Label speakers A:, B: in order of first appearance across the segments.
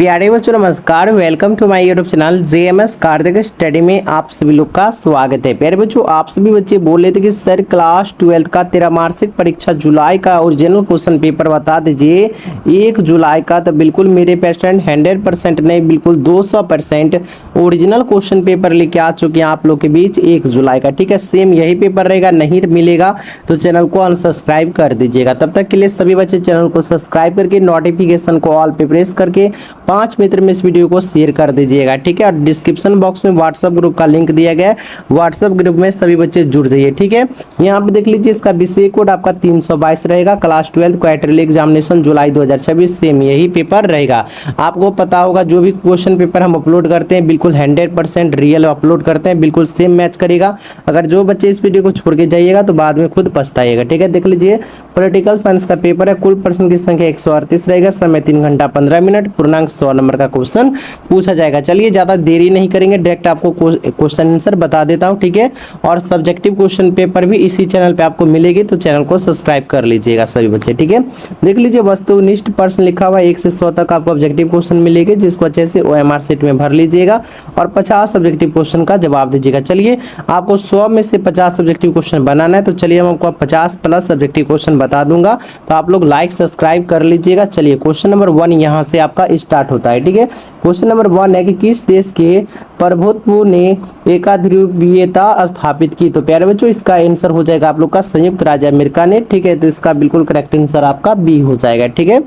A: प्यारे बच्चों नमस्कार। Welcome to my YouTube channel JMS Kartik study में आप सभी लोग का स्वागत है। प्यारे बच्चों, आप सभी बच्चे बोल रहे थे कि सर क्लास 12 का तेरा मार्कशीट परीक्षा जुलाई का ओरिजिनल क्वेश्चन पेपर बता दीजिए 1 जुलाई का। तो बिल्कुल मेरे पेशेंट 100% नहीं, बिल्कुल 200% ओरिजिनल क्वेश्चन पेपर लेके आ चुके हैं आप लोग के बीच 1 जुलाई का। ठीक है, सेम यही पेपर रहेगा। नहीं मिलेगा तो चैनल को अनसब्सक्राइब कर दीजिएगा। तब तक के लिए सभी बच्चे चैनल को सब्सक्राइब करके नोटिफिकेशन को ऑल पे प्रेस करके 5 मित्र में इस वीडियो को शेयर कर दीजिएगा। ठीक है, और डिस्क्रिप्शन बॉक्स में व्हाट्सएप ग्रुप का लिंक दिया गया है, व्हाट्सएप ग्रुप में सभी बच्चे जुड़ जाइए। ठीक है, यहाँ पे देख लीजिए इसका विषय कोड आपका 322 रहेगा। क्लास 12 क्वार्टरली एग्जामिनेशन जुलाई 2026 सेम यही पेपर रहेगा। आपको पता होगा जो भी क्वेश्चन पेपर हम अपलोड करते हैं बिल्कुल 100% रियल अपलोड करते हैं, बिल्कुल सेम मैच करेगा। अगर जो बच्चे इस वीडियो को छोड़ के जाइएगा तो बाद में खुद पछताइएगा। ठीक है, देख लीजिए पॉलिटिकल साइंस का पेपर है। कुल प्रश्न की संख्या 138 रहेगा। समय 3 घंटा 15 मिनट। पूर्णांक 100 नंबर का क्वेश्चन पूछा जाएगा। चलिए ज्यादा देरी नहीं करेंगे, डायरेक्ट आपको क्वेश्चन आंसर बता देता हूं। ठीक है, और सब्जेक्टिव क्वेश्चन पेपर भी इसी चैनल पे आपको मिलेगी, तो चैनल को सब्सक्राइब कर लीजिएगा सभी बच्चे। ठीक है, देख लीजिए वस्तुनिष्ठ प्रश्न लिखा हुआ है 1 से 100 तक आपको ऑब्जेक्टिव क्वेश्चन मिलेगी, जिसको अच्छे से ओएमआर शीट में भर लीजिएगा और 50 सब्जेक्टिव क्वेश्चन का जवाब दीजिएगा। चलिए आपको 100 में से 50 सब्जेक्टिव क्वेश्चन बनाना है, तो चलिए हम आपको 50 प्लस सब्जेक्टिव क्वेश्चन बता दूंगा, तो आप लोग लाइक सब्सक्राइब कर लीजिएगा। चलिए क्वेश्चन नंबर 1 यहाँ से आपका स्टार्ट होता है। ठीक है, क्वेश्चन नंबर 1 है कि किस देश के प्रभुत्व ने एकाध्रुवीयता स्थापित की। तो प्यारे बच्चों इसका आंसर हो जाएगा आप लोग का संयुक्त राज्य अमेरिका ने। ठीक है, तो इसका बिल्कुल करेक्ट आंसर आपका बी हो जाएगा। ठीक है,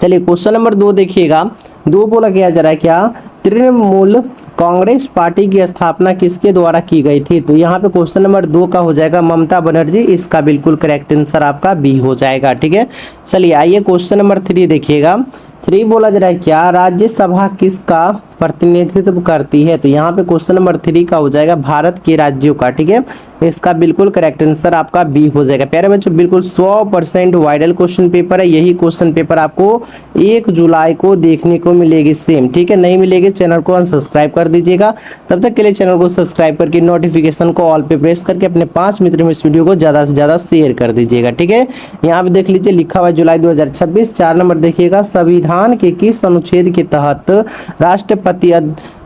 A: चलिए क्वेश्चन नंबर 2 देखिएगा। 2 बोला गया जा रहा है क्या, तृणमूल कांग्रेस पार्टी की स्थापना किसके द्वारा की गई थी। तो यहाँ पे क्वेश्चन नंबर 2 का हो जाएगा ममता बनर्जी। इसका बिल्कुल करेक्ट आंसर आपका बी हो जाएगा। ठीक है, चलिए आइए क्वेश्चन नंबर 3 देखिएगा। 3 बोला जा रहा है क्या, राज्यसभा किसका प्रतिनिधित्व करती है। तो यहाँ पे क्वेश्चन नंबर 3 का हो जाएगा भारत के राज्यों का। ठीक है, इसका बिल्कुल करेक्ट आंसर आपका बी हो जाएगा। प्यारे बच्चों बिल्कुल 100% वायरल क्वेश्चन पेपर है। यही क्वेश्चन पेपर आपको 1 जुलाई को देखने को मिलेगी सेम। ठीक है, नहीं मिलेगी चैनल को अनसब्सक्राइब कर दीजिएगा। तब तक के लिए चैनल को सब्सक्राइब करके नोटिफिकेशन को ऑल पे प्रेस करके अपने 5 मित्र में इस वीडियो को ज्यादा से ज्यादा शेयर कर दीजिएगा। ठीक है, यहाँ पे देख लीजिए लिखा हुआ जुलाई 2026। 4 नंबर देखिएगा, संविधान के किस अनुच्छेद के तहत राष्ट्रपति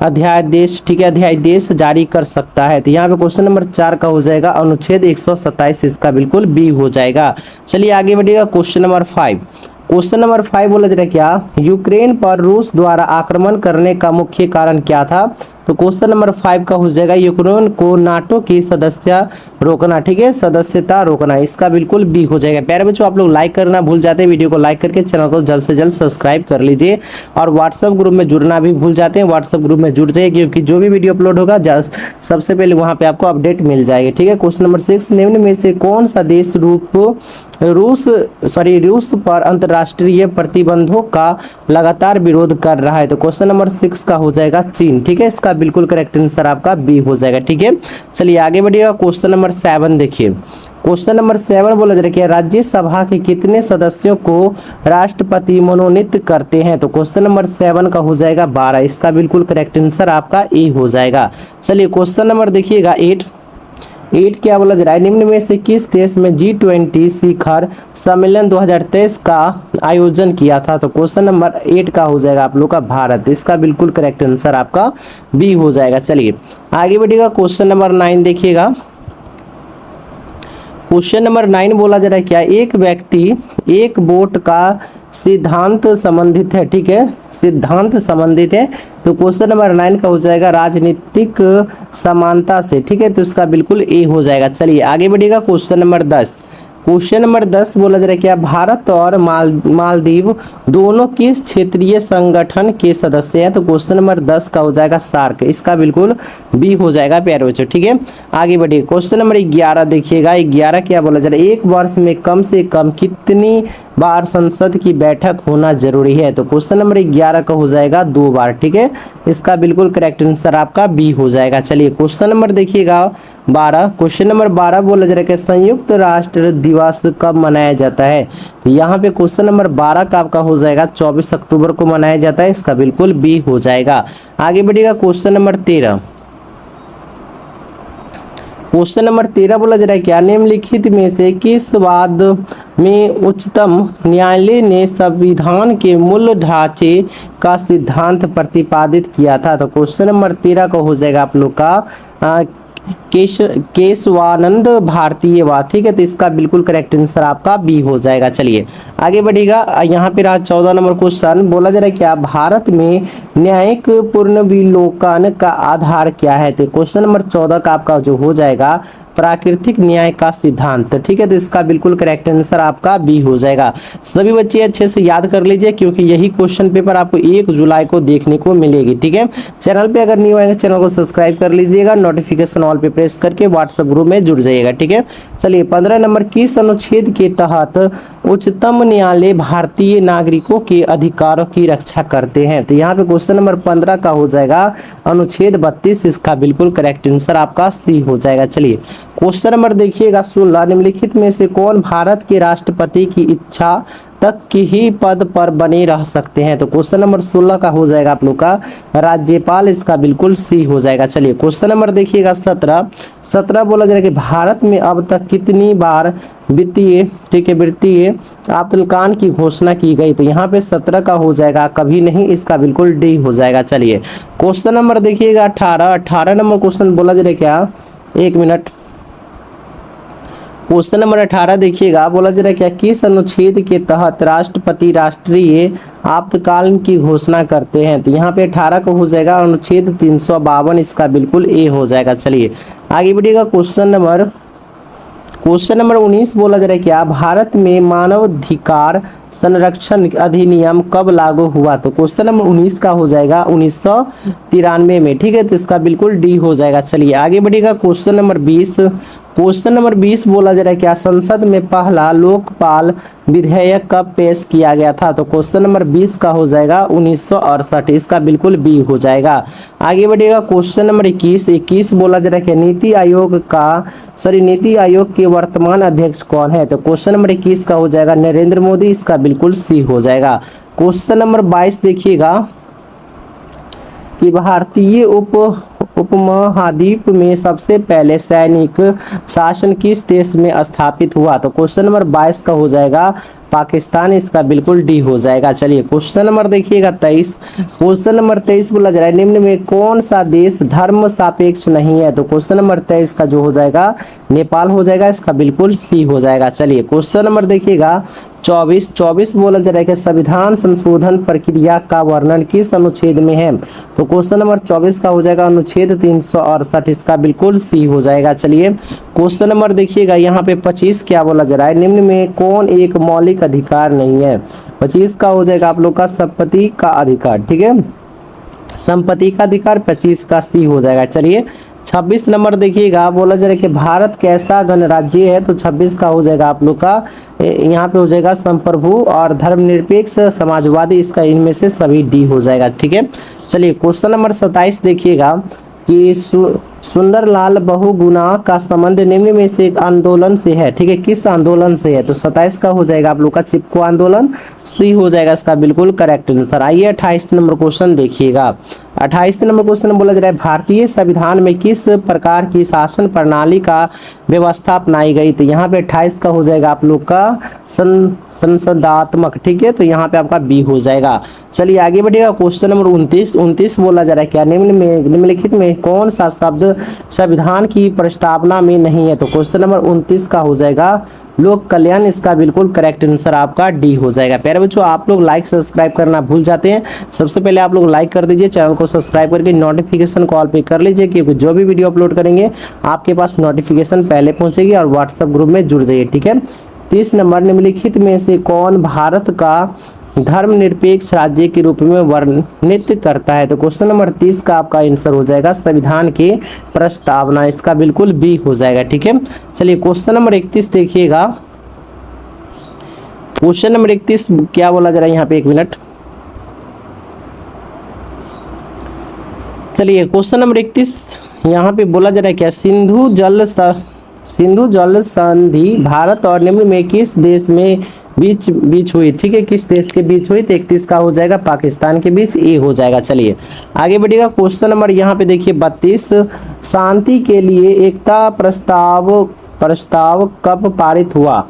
A: अध्यादेश, ठीक है, अध्यादेश जारी कर सकता है। तो यहाँ पे क्वेश्चन नंबर 4 का हो जाएगा अनुच्छेद 127। इसका बिल्कुल बी हो जाएगा। चलिए आगे बढ़िएगा क्वेश्चन नंबर 5। क्वेश्चन नंबर 5 बोला जा रहा है क्या, यूक्रेन पर रूस द्वारा आक्रमण करने का मुख्य कारण क्या था। तो क्वेश्चन नंबर 5 का हो जाएगा यूक्रेन को नाटो की सदस्यता रोकना। ठीक है, सदस्यता रोकना। इसका बिल्कुल बी हो जाएगा। प्यारे बच्चों आप लोग लाइक करना भूल जाते हैं, वीडियो को लाइक करके चैनल को जल्द से जल्द सब्सक्राइब कर लीजिए और व्हाट्सएप ग्रुप में जुड़ना भी भूल जाते हैं, व्हाट्सएप ग्रुप में जुड़ जाइए, क्योंकि जो भी वीडियो अपलोड होगा सबसे पहले वहां पे आपको अपडेट मिल जाएगी। ठीक है, क्वेश्चन नंबर 6, निम्न में से कौन सा देश रूस पर अंतरराष्ट्रीय प्रतिबंधों का लगातार विरोध कर रहा है। तो क्वेश्चन नंबर 6 का हो जाएगा चीन। ठीक है, इसका बिल्कुल करेक्ट आंसर आपका बी हो जाएगा। ठीक है, चलिए आगे बढ़िएगा क्वेश्चन नंबर 7 देखिए। क्वेश्चन नंबर 7 बोला जा रहा है कि राज्यसभा के कितने सदस्यों को राष्ट्रपति मनोनीत करते हैं। तो क्वेश्चन नंबर 7 का हो जाएगा 12। इसका बिल्कुल करेक्ट आंसर आपका ए हो जाएगा। चलिए क्वेश्चन नंबर देखिएगा 8 क्या बोला जा रहा है, निम्न में से किस देश में G20 शिखर सम्मेलन 2023 का आयोजन किया था। तो क्वेश्चन नंबर 8 का हो जाएगा आप लोग का भारत। इसका बिल्कुल करेक्ट आंसर आपका बी हो जाएगा। चलिए आगे बढ़िएगा क्वेश्चन नंबर 9 देखिएगा। क्वेश्चन नंबर 9 बोला जा रहा है क्या, एक व्यक्ति एक वोट का सिद्धांत संबंधित है। ठीक है, सिद्धांत संबंधित है। तो क्वेश्चन नंबर 9 का हो जाएगा राजनीतिक समानता से। ठीक है, तो इसका बिल्कुल ए हो जाएगा। चलिए आगे बढ़िएगा क्वेश्चन नंबर 10। क्वेश्चन नंबर 10 बोला जा रहा है क्या, भारत और मालदीव दोनों किस क्षेत्रीय संगठन के सदस्य हैं। तो क्वेश्चन नंबर 10 का हो जाएगा सार्क। इसका बिल्कुल बी हो जाएगा प्यारे बच्चों। ठीक है, आगे बढ़िए क्वेश्चन नंबर 11 देखिएगा। 11 क्या बोला जा रहा है, एक वर्ष में कम से कम कितनी बार संसद की बैठक होना जरूरी है। तो क्वेश्चन नंबर 11 का हो जाएगा 2 बार। ठीक है, इसका बिल्कुल करेक्ट आंसर आपका बी हो जाएगा। चलिए क्वेश्चन नंबर देखिएगा 12। क्वेश्चन नंबर 12 बोला जा रहा है कि संयुक्त राष्ट्र दिवस कब मनाया जाता है। तो यहाँ पे क्वेश्चन नंबर 12 का आपका हो जाएगा 24 अक्टूबर को मनाया जाता है। इसका बिल्कुल बी हो जाएगा। आगे बढ़िएगा क्वेश्चन नंबर 13। क्वेश्चन नंबर 13 बोला जा रहा है क्या निम्नलिखित में से किस वाद में उच्चतम न्यायालय ने संविधान के मूल ढांचे का सिद्धांत प्रतिपादित किया था। तो क्वेश्चन नंबर 13 का हो जाएगा आप लोग का केशवानंद भारतीय वाद। ठीक है, तो इसका बिल्कुल करेक्ट आंसर आपका बी हो जाएगा। चलिए आगे बढ़ेगा। यहाँ पे रहा 14 नंबर क्वेश्चन, बोला जा रहा है क्या भारत में न्यायिक पुनर्विलोकन का आधार क्या है। तो क्वेश्चन नंबर 14 का आपका जो हो जाएगा प्राकृतिक न्याय का सिद्धांत। ठीक है, तो इसका बिल्कुल करेक्ट आंसर आपका बी हो जाएगा। सभी बच्चे अच्छे से याद कर लीजिए क्योंकि यही क्वेश्चन पेपर आपको 1 जुलाई को देखने को मिलेगी। ठीक है, चैनल पे अगर न्यू आएंगे चैनल को सब्सक्राइब कर लीजिएगा, नोटिफिकेशन ऑल पे प्रेस करके व्हाट्सएप ग्रुप में जुड़ जाइएगा। ठीक है, चलिए 15 नंबर किस अनुच्छेद के तहत उच्चतम न्यायालय भारतीय नागरिकों के अधिकारों की रक्षा करते हैं। तो यहाँ पे क्वेश्चन नंबर 15 का हो जाएगा अनुच्छेद 32, इसका बिल्कुल करेक्ट आंसर आपका सी हो जाएगा। चलिए क्वेश्चन नंबर देखिएगा 16, निम्नलिखित में से कौन भारत के राष्ट्रपति की इच्छा तक की ही पद पर बने रह सकते हैं। तो क्वेश्चन नंबर 16 का हो जाएगा आप लोग का राज्यपाल, इसका बिल्कुल सी हो जाएगा। चलिए क्वेश्चन नंबर देखिएगा 17 बोला जा रहा है कि भारत में अब तक कितनी बार वित्तीय आपातकाल की घोषणा की गई। तो यहाँ पे 17 का हो जाएगा कभी नहीं, इसका बिल्कुल डी हो जाएगा। चलिए क्वेश्चन नंबर देखिएगा 18 नंबर क्वेश्चन बोला जा रहा है क्या, एक मिनट, क्वेश्चन नंबर 18 देखिएगा, बोला जा रहा है क्या किस अनुच्छेद के तहत राष्ट्रपति राष्ट्रीय आपातकाल की घोषणा करते हैं। तो यहाँ पे 18 को हो जाएगा अनुच्छेद 352, इसका बिल्कुल ए हो जाएगा। चलिए आगे बढ़िएगा। क्वेश्चन नंबर 19 बोला जा रहा है क्या भारत में मानवाधिकार संरक्षण अधिनियम कब लागू हुआ। तो क्वेश्चन नंबर 19 का हो जाएगा 1993 में। ठीक है, तो इसका बिल्कुल डी हो जाएगा। चलिए आगे बढ़िएगा। क्वेश्चन नंबर 20 बोला जा रहा है क्या संसद में पहला लोकपाल विधेयक कब पेश किया गया था। तो क्वेश्चन नंबर 20 का हो जाएगा 1968, इसका बिल्कुल बी हो जाएगा। आगे बढ़िएगा। क्वेश्चन नंबर 21 बोला जा रहा है कि नीति आयोग के वर्तमान अध्यक्ष कौन है। तो क्वेश्चन नंबर 21 का हो जाएगा नरेंद्र मोदी, इसका बिल्कुल सी हो जाएगा। क्वेश्चन नंबर 22 देखिएगा कि भारतीय उपमहाद्वीप में सबसे पहले सैनिक शासन किस देश में स्थापित हुआ। तो क्वेश्चन नंबर 22 का हो जाएगा पाकिस्तान, इसका बिल्कुल डी हो जाएगा। चलिए क्वेश्चन नंबर देखिएगा 23, क्वेश्चन नंबर 23 बोला जा रहा है निम्न में कौन सा देश धर्म सापेक्ष नहीं है। तो क्वेश्चन नंबर 23 का जो हो जाएगा नेपाल हो जाएगा, इसका बिल्कुल सी हो जाएगा। चलिए क्वेश्चन नंबर देखिएगा 24 बोला जा रहा है कि संविधान संशोधन प्रक्रिया का वर्णन किस अनुच्छेद में है। तो क्वेश्चन नंबर 24 का हो जाएगा अनुच्छेद 368, इसका बिल्कुल सी हो जाएगा। चलिए क्वेश्चन नंबर देखिएगा यहाँ पे 25 क्या बोला जा रहा है निम्न में कौन एक मौलिक अधिकार नहीं है। 25 का हो जाएगा आप लोग का संपत्ति का अधिकार। ठीक है, संपत्ति का अधिकार 25 का सी हो जाएगा। चलिए 26 नंबर देखिएगा, बोला जा रहा है कि भारत कैसा गणराज्य है। तो 26 का हो जाएगा आप लोग का यहाँ पे हो जाएगा संप्रभु और धर्मनिरपेक्ष समाजवादी, इसका इनमें से सभी डी हो जाएगा। ठीक है, चलिए क्वेश्चन नंबर 27 देखिएगा कि सुंदरलाल बहुगुणा का संबंध निम्न में से एक आंदोलन से है। ठीक है, किस आंदोलन से है। तो 27 का हो जाएगा आप लोग का चिपको आंदोलन, सी हो जाएगा इसका बिल्कुल करेक्ट आंसर। आइए 28 नंबर क्वेश्चन देखिएगा। 28 नंबर क्वेश्चन बोला जा रहा है भारतीय संविधान में किस प्रकार की शासन प्रणाली का व्यवस्था अपनाई गई। तो यहाँ पे 28 का हो जाएगा आप लोग का संसदात्मक। ठीक है, तो यहाँ पे आपका बी हो जाएगा। चलिए आगे बढ़िएगा। क्वेश्चन नंबर 29 बोला जा रहा है क्या निम्नलिखित में कौन सा शब्द संविधान की प्रस्तावना में नहीं है। तो क्वेश्चन नंबर 29 का हो जाएगा लोक कल्याण, इसका बिल्कुल करेक्ट आंसर आपका डी हो जाएगा। प्यारे बच्चों आप लोग लाइक सब्सक्राइब करना भूल जाते हैं, सबसे पहले आप लोग लाइक कर दीजिए, चैनल को सब्सक्राइब करके नोटिफिकेशन कॉल पे कर लीजिए क्योंकि जो भी वीडियो अपलोड करेंगे आपके पास नोटिफिकेशन पहले पहुंचेगी और व्हाट्सएप ग्रुप में जुड़ जाइए। ठीक है, 30 नंबर निम्नलिखित में से कौन भारत का धर्मनिरपेक्ष राज्य के रूप में वर्णित करता है। तो क्वेश्चन नंबर 30 का आपका आंसर हो जाएगा संविधान के प्रस्तावना, इसका बिल्कुल बी हो जाएगा। ठीक है, चलिए क्वेश्चन नंबर 31 देखिएगा। क्वेश्चन नंबर 31 क्या बोला जा रहा है यहाँ पे, एक मिनट। चलिए क्वेश्चन नंबर 31 यहाँ पे बोला जा रहा है क्या सिंधु जल संधि भारत और निम्न में किस देश में बीच बीच हुई, ठीक है, किस देश के बीच हुई? तो 31 का हो जाएगा पाकिस्तान के बीच, ए हो जाएगा। चलिए आगे बढ़िएगा। क्वेश्चन नंबर यहाँ पे देखिए 32, शांति के लिए एकता प्रस्ताव प्रस्ताव कब पारित हुआ?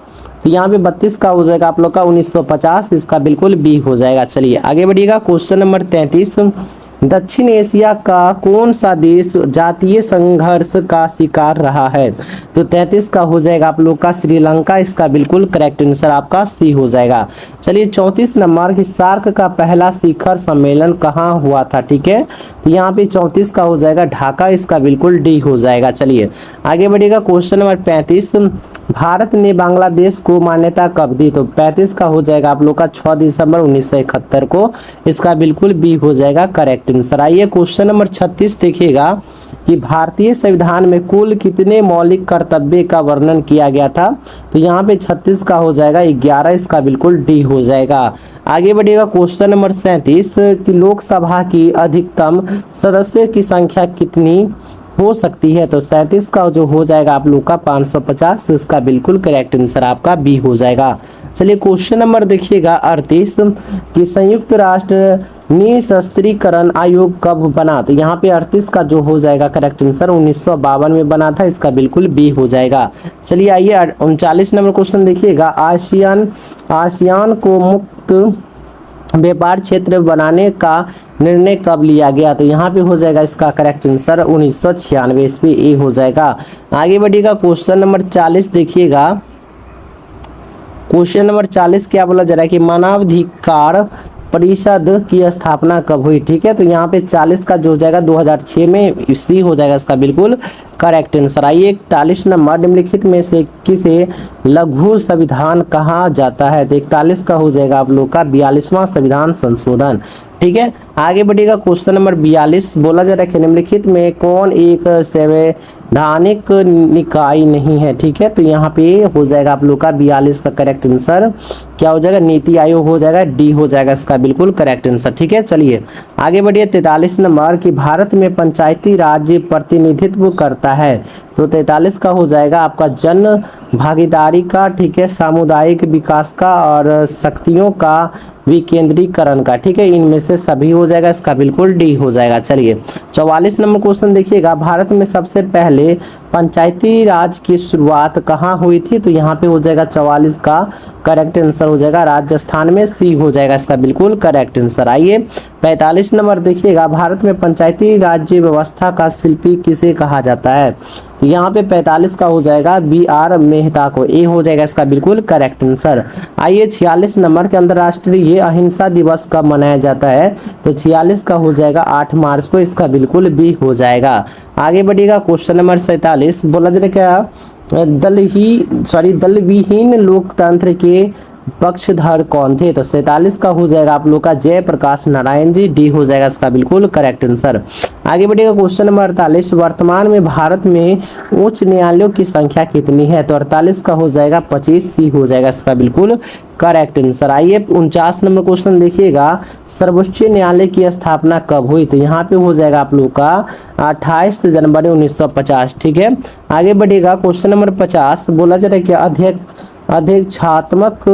A: तो यहाँ पे 32 का हो जाएगा आप लोग का 1950, इसका बिल्कुल बी हो जाएगा। चलिए आगे बढ़िएगा। क्वेश्चन नंबर 33, दक्षिण एशिया का कौन सा देश जातीय संघर्ष का शिकार रहा है? तो 33 का हो जाएगा आप लोग का श्रीलंका, इसका बिल्कुल करेक्ट आंसर आपका सी हो जाएगा। चलिए 34 नंबर की सार्क का पहला शिखर सम्मेलन कहाँ हुआ था? ठीक है, तो यहाँ पे 34 का हो जाएगा ढाका, इसका बिल्कुल डी हो जाएगा। चलिए आगे बढ़िएगा। क्वेश्चन नंबर 35, भारत ने बांग्लादेश को मान्यता कब दी? तो 35 का हो जाएगा आप लोग का 6 दिसंबर 1971 को, इसका बिल्कुल बी हो जाएगा करेक्ट आंसर। आइए क्वेश्चन नंबर 36 देखिएगा कि भारतीय संविधान में कुल कितने मौलिक कर्तव्य का वर्णन किया गया था? तो यहाँ पे 36 का हो जाएगा 11, इसका बिल्कुल डी हो जाएगा। आगे बढ़िएगा। क्वेश्चन नंबर 37 कि लोकसभा की अधिकतम सदस्य की संख्या कितनी हो सकती है? तो 37 का जो हो जाएगा आप लोग का 550, इसका बिल्कुल करेक्ट आंसर आपका बी हो जाएगा। चलिए क्वेश्चन नंबर देखिएगा 38 कि संयुक्त राष्ट्र निशस्त्रीकरण आयोग कब बना? तो यहाँ पे 38 का जो हो जाएगा करेक्ट आंसर 1952 में बना था, इसका बिल्कुल बी हो जाएगा। चलिए आइए 39 नंबर क्वेश्चन देखिएगा, आसियान को मुक्त व्यापार क्षेत्र बनाने का निर्णय कब लिया गया? तो यहाँ पे हो जाएगा इसका करेक्ट आंसर 1996, इस पे ए हो जाएगा। आगे बढ़िएगा। क्वेश्चन नंबर 40 देखिएगा। क्वेश्चन नंबर 40 क्या बोला जा रहा है कि मानवाधिकार परिषद की स्थापना कब हुई? ठीक है, तो यहाँ पे 40 का जो हो जाएगा 2006 में, सी हो जाएगा इसका बिल्कुल करेक्ट आंसर। आइए 41 नंबर, निम्नलिखित में से किसे लघु संविधान कहा जाता है? तो 41 का हो जाएगा आप लोग का 42वां संविधान संशोधन। ठीक है, आगे बढ़िएगा। क्वेश्चन नंबर 42 बोला जा रहा है कि निम्नलिखित में कौन एक संवैधानिक निकाय नहीं है? ठीक है, तो यहाँ पे हो जाएगा आप लोग का 42 का करेक्ट आंसर क्या हो जाएगा? नीति आयोग हो जाएगा, डी हो जाएगा इसका बिल्कुल करेक्ट आंसर। ठीक है, चलिए आगे बढ़िए। 43 नंबर कि भारत में पंचायती राज प्रतिनिधित्व करता है? तो 43 का हो जाएगा आपका जन भागीदारी का, ठीक है, सामुदायिक विकास का और शक्तियों का विकेंद्रीकरण का। ठीक है, इनमें से सभी हो जाएगा, इसका बिल्कुल डी हो जाएगा। चलिए 44 नंबर क्वेश्चन देखिएगा, भारत में सबसे पहले पंचायती राज की शुरुआत कहाँ हुई थी? तो यहाँ पे हो जाएगा 44 का करेक्ट आंसर हो जाएगा राजस्थान में, सी हो जाएगा इसका बिल्कुल करेक्ट आंसर। आइए 45 नंबर देखिएगा, भारत में पंचायती राज्य व्यवस्था का शिल्पी किसे कहा जाता है? तो यहाँ पे 45 का हो जाएगा BR मेहता को, ए हो जाएगा इसका बिल्कुल करेक्ट आंसर। आइए 46 नंबर के अंतर्राष्ट्रीय अहिंसा दिवस कब मनाया जाता है? तो 46 का हो जाएगा 8 मार्च को, इसका बिल्कुल बी हो जाएगा। आगे बढ़िएगा। क्वेश्चन नंबर 47 बोला जा रहा है क्या दल विहीन लोकतंत्र के पक्षधर कौन थे? तो 47 का हो जाएगा आप लोग का जयप्रकाश नारायण जी, डी हो जाएगा इसका बिल्कुल करेक्ट आंसर। आगे बढ़िएगा। क्वेश्चन नंबर 48 वर्तमान में भारत में उच्च न्यायालयों की संख्या कितनी है? तो 48 का हो जाएगा 25, सी हो जाएगा इसका बिल्कुल करेक्ट आंसर। आइए 49 नंबर क्वेश्चन देखिएगा, सर्वोच्च न्यायालय की स्थापना कब हुई? तो यहाँ पे हो जाएगा आप लोग का 28 जनवरी 1950। ठीक है, आगे बढ़िएगा। क्वेश्चन नंबर 50 बोला जा रहा है कि अध्यक्षात्मक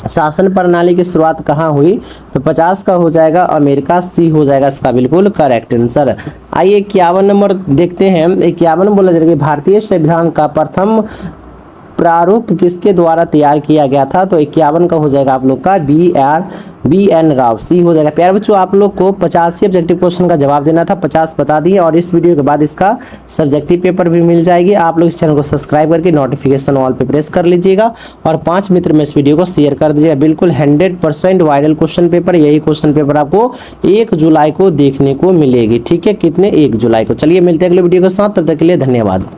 A: शासन प्रणाली की शुरुआत कहाँ हुई? तो 50 का हो जाएगा अमेरिका, सी हो जाएगा इसका बिल्कुल करेक्ट आंसर। आइए 51 नंबर देखते हैं। 51 बोला जा रहा है कि भारतीय संविधान का प्रथम प्रारूप किसके द्वारा तैयार किया गया था? तो 51 का हो जाएगा आप लोग का BN राव, सी हो जाएगा। प्यारे बच्चों, आप लोग को 85 ऑब्जेक्टिव क्वेश्चन का जवाब देना था, 50 बता दिए और इस वीडियो के बाद इसका सब्जेक्टिव पेपर भी मिल जाएगी। आप लोग इस चैनल को सब्सक्राइब करके नोटिफिकेशन ऑल पे प्रेस कर लीजिएगा और 5 मित्र में इस वीडियो को शेयर कर दीजिएगा। बिल्कुल 100% वायरल क्वेश्चन पेपर, यही क्वेश्चन पेपर आपको 1 जुलाई को देखने को मिलेगी। ठीक है, कितने? 1 जुलाई को। चलिए मिलते हैं अगले वीडियो के साथ, तब तक के लिए धन्यवाद।